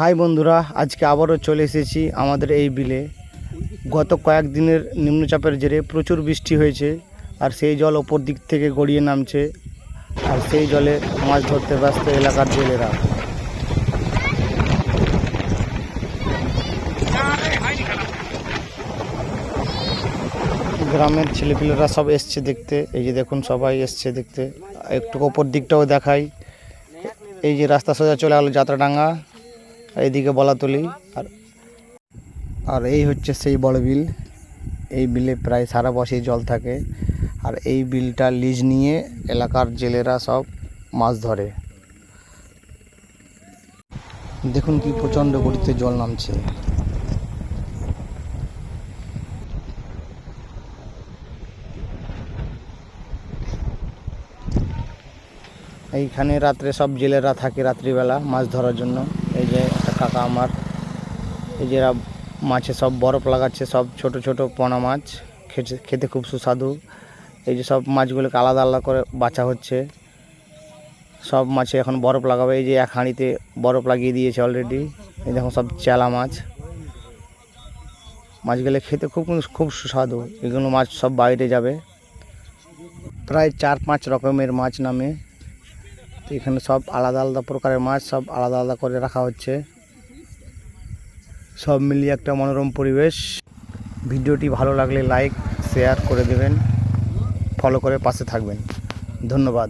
High বন্ধুরা, আজকে আবারও চলে এসেছি আমাদের এই বিলে। গত কয়েকদিনের নিম্নচাপের জেরে প্রচুর বৃষ্টি হয়েছে, আর সেই জল ওপর দিক থেকে গড়িয়ে নামছে, আর সেই জলে মাছ ধরতে ব্যস্ত এলাকার জেলেরা। গ্রামের ছেলেপিলেরা সব এসছে দেখতে। এই যে দেখুন, সবাই এসছে দেখতে। একটু ওপর দিকটাও দেখাই। এই যে রাস্তা সোজা চলে গেল যাত্রাডাঙ্গা, এইদিকে বলাতলি। আর এই হচ্ছে সেই বড় বিল। এই বিলে প্রায় সারা বছরই জল থাকে, আর এই বিলটা লিজ নিয়ে এলাকার জেলেরা সব মাছ ধরে। দেখুন কি প্রচণ্ড গতিতে জল নামছে। এইখানে রাত্রে সব জেলেরা থাকে রাত্রিবেলা মাছ ধরার জন্য। এই যে একটা কাকা আমার, এই যে মাছে সব বরফ লাগাচ্ছে, সব ছোট ছোট পোনা মাছ, খেতে খুব সুস্বাদু। এই যে সব মাছগুলোকে আলাদা আলাদা করে বাছা হচ্ছে। সব মাছে এখন বরফ লাগাবে। এই যে এক হাঁড়িতে বরফ লাগিয়ে দিয়েছে অলরেডি। এই দেখুন সব চেলা মাছ। মাছগুলো খেতে খুব খুব সুস্বাদু। এগুলো মাছ সব বাইরে যাবে। প্রায় 4-5 রকমের মাছ নামে। তো এখানে সব আলাদা আলাদা প্রকারের মাছ সব আলাদা আলাদা করে রাখা হচ্ছে। সব মিলিয়ে একটা মনোরম পরিবেশ। ভিডিওটি ভালো লাগলে লাইক শেয়ার করে দেবেন, ফলো করে পাশে থাকবেন। ধন্যবাদ।